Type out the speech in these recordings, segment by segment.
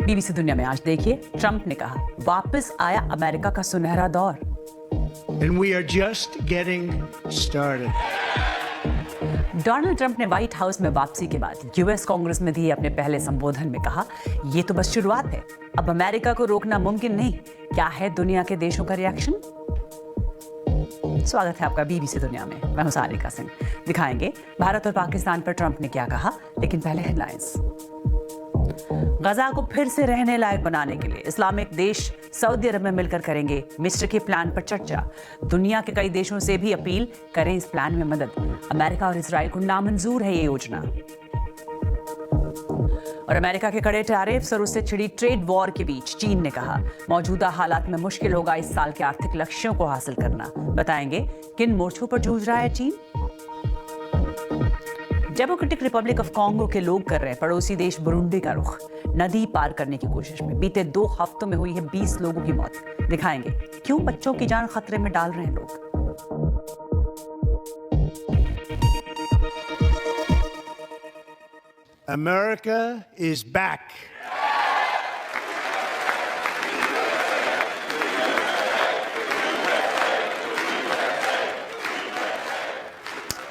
BBC दुनिया में आज देखिए, ट्रंप ने कहा वापस आया अमेरिका का सुनहरा दौर। And we are just getting started. Donald Trump ने व्हाइट हाउस में वापसी के बाद यूएस कांग्रेस में दिए अपने पहले संबोधन में कहा, ये तो बस शुरुआत है, अब अमेरिका को रोकना मुमकिन नहीं। क्या है दुनिया के देशों का रिएक्शन? स्वागत है आपका बीबीसी दुनिया में। मैं हूं सारिका सिंह। दिखाएंगे भारत और पाकिस्तान पर ट्रंप ने क्या कहा, लेकिन पहले हेडलाइंस। गजा को फिर से रहने लायक बनाने के लिए इस्लामिक देश सऊदी अरब में मिलकर करेंगे मिस्र के प्लान पर चर्चा। दुनिया के कई देशों से भी अपील करें इस प्लान में मदद। अमेरिका और इजराइल को नामंजूर है ये योजना। और अमेरिका के कड़े टैरिफ्स और उससे छिड़ी ट्रेड वॉर के बीच चीन ने कहा मौजूदा हालात में मुश्किल होगा इस साल के आर्थिक लक्ष्यों को हासिल करना। बताएंगे किन मोर्चों पर जूझ रहा है चीन। डेमोक्रेटिक रिपब्लिक ऑफ कॉन्गो के लोग कर रहे हैं पड़ोसी देश बुरुंडी का रुख। नदी पार करने की कोशिश में बीते 2 हफ्तों में हुई है 20 लोगों की मौत। दिखाएंगे क्यों बच्चों की जान खतरे में डाल रहे हैं लोग। America is back.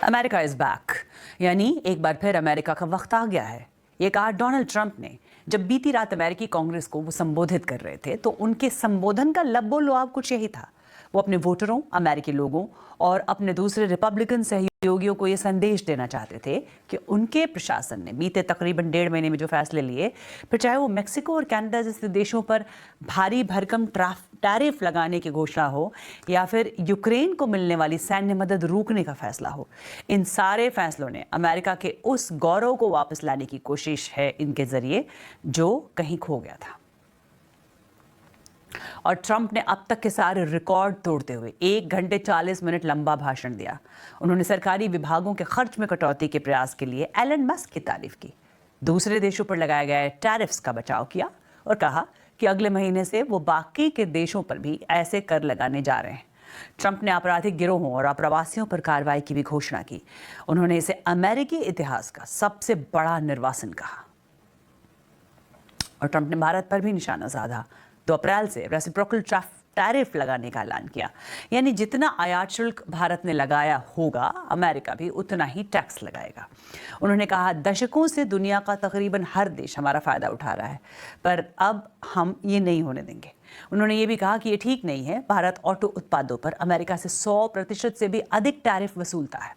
America is back, यानी एक बार फिर अमेरिका का वक्त आ गया है। ये कहा डोनाल्ड ट्रंप ने जब बीती रात अमेरिकी कांग्रेस को वो संबोधित कर रहे थे, तो उनके संबोधन का लब्बो लुआब कुछ यही था। वो अपने वोटरों, अमेरिकी लोगों और अपने दूसरे रिपब्लिकन सहयोगियों को ये संदेश देना चाहते थे कि उनके प्रशासन ने बीते तकरीबन 1.5 महीने में जो फैसले लिए, फिर चाहे वो मेक्सिको और कनाडा जैसे देशों पर भारी भरकम टैरिफ लगाने की घोषणा हो या फिर यूक्रेन को मिलने वाली सैन्य मदद रोकने का फैसला हो, इन सारे फैसलों ने अमेरिका के उस गौरव को वापस लाने की कोशिश है इनके जरिए जो कहीं खो गया था। और ट्रंप ने अब तक के सारे रिकॉर्ड तोड़ते हुए 1 घंटे 40 मिनट लंबा भाषण दिया। उन्होंने सरकारी विभागों के खर्च में कटौती के प्रयास के लिए एलन मस्क की तारीफ की, दूसरे देशों पर लगाए गए टैरिफ्स का बचाव किया और कहा कि अगले महीने से वो बाकी के देशों पर भी ऐसे कर लगाने जा रहे हैं। ट्रंप ने आपराधिक गिरोहों और अप्रवासियों पर कार्रवाई की भी घोषणा की। उन्होंने इसे अमेरिकी इतिहास का सबसे बड़ा निर्वासन कहा। और ट्रंप ने भारत पर भी निशाना साधा। 2 अप्रैल से रेसिप्रोकल टैरिफ लगाने का ऐलान किया, यानी जितना आयात शुल्क भारत ने लगाया होगा, अमेरिका भी उतना ही टैक्स लगाएगा। उन्होंने कहा दशकों से दुनिया का तकरीबन हर देश हमारा फायदा उठा रहा है, पर अब हम ये नहीं होने देंगे। उन्होंने ये भी कहा कि ये ठीक नहीं है, भारत ऑटो उत्पादों पर अमेरिका से 100% से भी अधिक टैरिफ वसूलता है।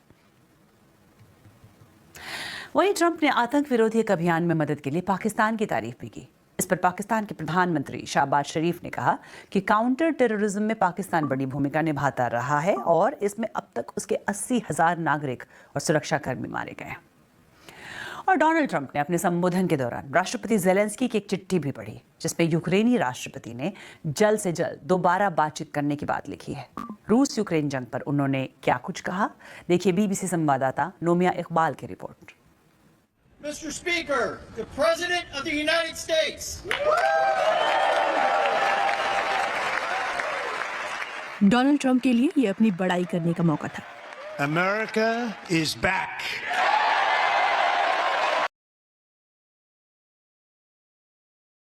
वहीं ट्रंप ने आतंक विरोधी एक अभियान में मदद के लिए पाकिस्तान की तारीफ भी की। इस पर पाकिस्तान के प्रधानमंत्री शहबाज शरीफ ने कहा कि काउंटर टेररिज्म में पाकिस्तान बड़ी भूमिका निभाता रहा है और इसमें अब तक उसके 80,000 नागरिक और सुरक्षाकर्मी मारे गए हैं। और डोनाल्ड ट्रंप ने अपने संबोधन के दौरान राष्ट्रपति ज़ेलेंस्की की एक चिट्ठी भी पढ़ी, जिसमें यूक्रेनी राष्ट्रपति ने जल्द से जल्द दोबारा बातचीत करने की बात लिखी है। रूस यूक्रेन जंग पर उन्होंने क्या कुछ कहा, देखिए बीबीसी संवाददाता नोमिया इकबाल की report. Mr. Speaker, the President of the United States. Donald Trump के लिए ये अपनी बड़ाई करने का मौका था। America is back.